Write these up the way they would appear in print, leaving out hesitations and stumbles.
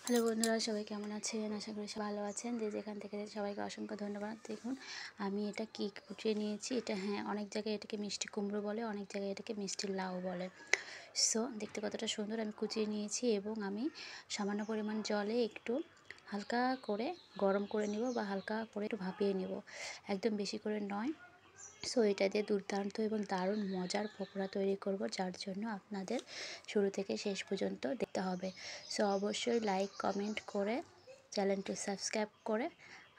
Hello বন্ধুরা, সবাই কেমন আছেন? আশা করি সবাই ভালো আছেন। যে যেখান থেকে সবাইকে অসংখ্য ধন্যবাদ। দেখুন আমি এটা কি কুচিয়ে নিয়েছি। এটা অনেক জায়গায় এটাকে মিষ্টি কুমড়ো বলে, অনেক জায়গায় এটাকে মিষ্টি লাউ বলে। সো দেখতে কতটা সুন্দর আমি কুচিয়ে নিয়েছি এবং আমি সামান্য পরিমাণ জলে একটু হালকা করে গরম করে নেব বা হালকা করে একটু ভাপিয়ে নেব, একদম বেশি করে নয়। সো এটা দিয়ে দুর্দান্ত এবং দারুণ মজার পকোড়া তৈরি করব, যার জন্য আপনাদের শুরু থেকে শেষ পর্যন্ত দেখতে হবে। সো অবশ্যই লাইক কমেন্ট করে চ্যানেলটি সাবস্ক্রাইব করে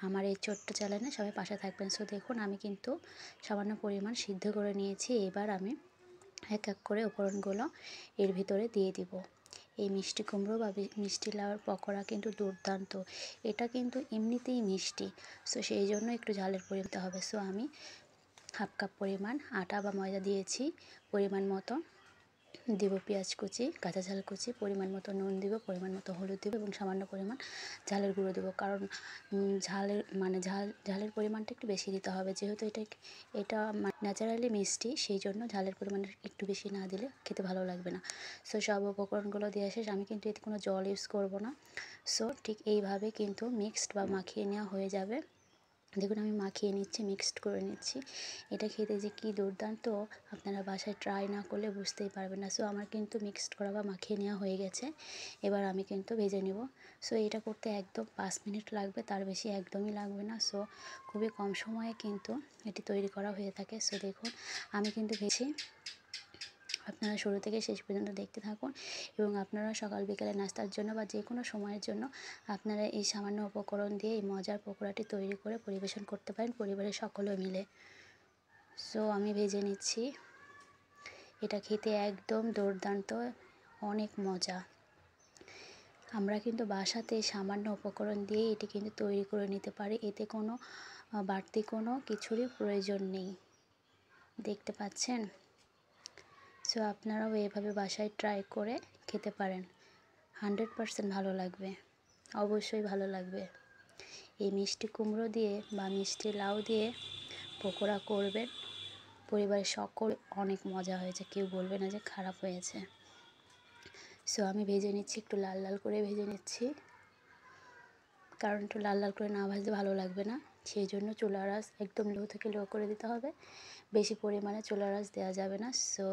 আমার এই ছোট্ট চ্যানেলে সবাই পাশে থাকবেন। সো দেখুন আমি কিন্তু সামান্য পরিমাণ সিদ্ধ করে নিয়েছি। এবার আমি এক এক করে উপকরণগুলো এর ভিতরে দিয়ে দিব। এই মিষ্টি কুমড়ো বা মিষ্টি লাউয়ের পকোড়া কিন্তু দুর্দান্ত। এটা কিন্তু এমনিতেই মিষ্টি, সো সেই জন্য একটু ঝালের পরিমাণ হবে। সো আমি হাফ কাপ পরিমাণ আটা বা ময়দা দিয়েছি, পরিমাণ মতো দিব পেঁয়াজ কুচি, কাঁচা ঝাল কুচি, পরিমাণ মতো নুন দিব, পরিমাণ মতো হলুদ দিব এবং সামান্য পরিমাণ ঝালের গুঁড়ো দেবো। কারণ ঝালের পরিমাণটা একটু বেশি দিতে হবে, যেহেতু এটা ন্যাচারালি মিষ্টি, সেই জন্য ঝালের পরিমাণ একটু বেশি না দিলে খেতে ভালো লাগবে না। সো সব উপকরণগুলো দিয়ে শেষ। আমি কিন্তু এতে কোনো জল ইউজ করব না। সো ঠিক এইভাবে কিন্তু মিক্সড বা মাখিয়ে নেওয়া হয়ে যাবে। দেখুন আমি মাখিয়ে নিচ্ছি, মিক্সড করে নিচ্ছি। এটা খেতে যে কী দুর্দান্ত, আপনারা বাসায় ট্রাই না করলে বুঝতেই পারবেন না। সো আমার কিন্তু মিক্সড করা বা মাখিয়ে নেওয়া হয়ে গেছে। এবার আমি কিন্তু ভেজে নেব। সো এটা করতে একদম 5 মিনিট লাগবে, তার বেশি একদমই লাগবে না। সো খুবই কম সময়ে কিন্তু এটি তৈরি করা হয়ে থাকে। সো দেখুন আমি কিন্তু ভেজে, আপনারা শুরু থেকে শেষ পর্যন্ত দেখতে থাকুন এবং আপনারা সকাল বিকেলে নাস্তার জন্য বা যে কোনো সময়ের জন্য আপনারা এই সামান্য উপকরণ দিয়ে এই মজার পকোড়াটি তৈরি করে পরিবেশন করতে পারেন পরিবারের সকলে মিলে। সো আমি ভেজে নিচ্ছি। এটা খেতে একদম দুর্দান্ত, অনেক মজা। আমরা কিন্তু বাসাতে সামান্য উপকরণ দিয়ে এটি কিন্তু তৈরি করে নিতে পারি, এতে কোনো বাড়তি কোনো কিছুরই প্রয়োজন নেই। দেখতে পাচ্ছেন? সো আপনারাও এভাবে বাসায় ট্রাই করে খেতে পারেন, 100% ভালো লাগবে, অবশ্যই ভালো লাগবে। এই মিষ্টি কুমড়ো দিয়ে বা মিষ্টি লাউ দিয়ে পকোড়া করবেন, পরিবারের সকল অনেক মজা হয়েছে, কেউ বলবে না যে খারাপ হয়েছে। সো আমি ভেজে নিচ্ছি, একটু লাল লাল করে ভেজে নিচ্ছি, কারণ একটু লাল লাল করে না ভাজলে ভালো লাগবে না। সেই জন্য চুলার আঁচ একদম লো থেকে লো করে দিতে হবে, বেশি পরিমাণে চুলার আঁচ দেওয়া যাবে না। সো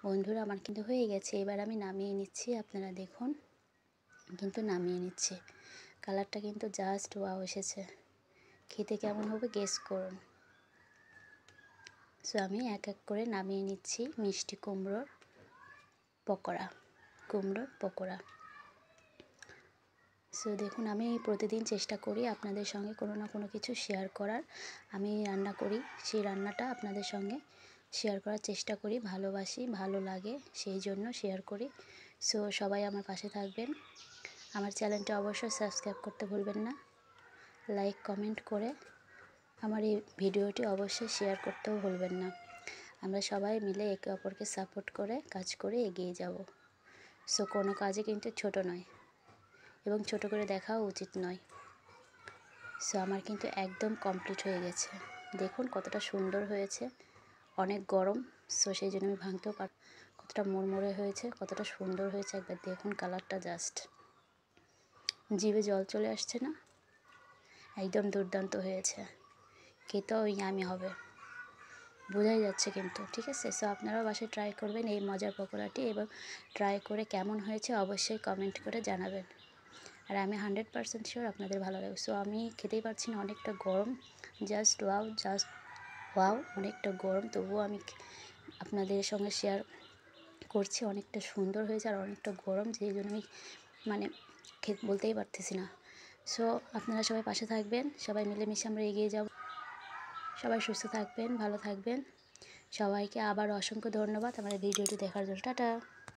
বন্ধুরা আমার কিন্তু হয়ে গেছে, এবার আমি নামিয়ে নিচ্ছি। আপনারা দেখুন কিন্তু নামিয়ে নিচ্ছি, কালারটা কিন্তু জাস্ট ওয়াও এসেছে। খেতে কেমন হবে গেস করুন। সো আমি এক এক করে নামিয়ে নিচ্ছি মিষ্টি কুমড়োর পকোড়া। সো দেখুন আমি প্রতিদিন চেষ্টা করি আপনাদের সঙ্গে কোনো না কোনো কিছু শেয়ার করার। আমি রান্না করি, সেই রান্নাটা আপনাদের সঙ্গে শেয়ার করার চেষ্টা করি, ভালোবাসি, ভালো লাগে, সেই জন্য শেয়ার করি। সো সবাই আমার পাশে থাকবেন, আমার চ্যানেলটা অবশ্যই সাবস্ক্রাইব করতে ভুলবেন না, লাইক কমেন্ট করে আমার এই ভিডিওটি অবশ্যই শেয়ার করতেও ভুলবেন না। আমরা সবাই মিলে একে অপরকে সাপোর্ট করে কাজ করে এগিয়ে যাব। সো কোনো কাজে কিন্তু ছোট নয় এবং ছোট করে দেখাও উচিত নয়। সো আমার কিন্তু একদম কমপ্লিট হয়ে গেছে। দেখুন কতটা সুন্দর হয়েছে, অনেক গরম, সো সেই জন্য আমি ভাঙতেও কতটা মুড়মুড়ে হয়েছে, কতটা সুন্দর হয়েছে, একবার দেখুন কালারটা জাস্ট জিভে জল চলে আসছে না? একদম দুর্দান্ত হয়েছে, খেতেও ইয়ামি হবে, বোঝাই যাচ্ছে কিন্তু। ঠিক আছে, সো আপনারাও বাসায় ট্রাই করবেন এই মজার পকোড়াটি এবং ট্রাই করে কেমন হয়েছে অবশ্যই কমেন্ট করে জানাবেন। আর আমি 100% শিওর আপনাদের ভালো লাগবে। সো আমি খেতেই পারছি না, অনেকটা গরম, জাস্ট ওয়াও অনেকটা গরম, তবুও আমি আপনাদের সঙ্গে শেয়ার করছি। অনেকটা সুন্দর হয়েছে আর অনেকটা গরম, যেই জন্য আমি বলতেই পারতেছি না। সো আপনারা সবাই পাশে থাকবেন, সবাই মিলেমিশে আমরা এগিয়ে যাব। সবাই সুস্থ থাকবেন, ভালো থাকবেন। সবাইকে আবার অসংখ্য ধন্যবাদ আমার ভিডিওটি দেখার জন্য। টাটা।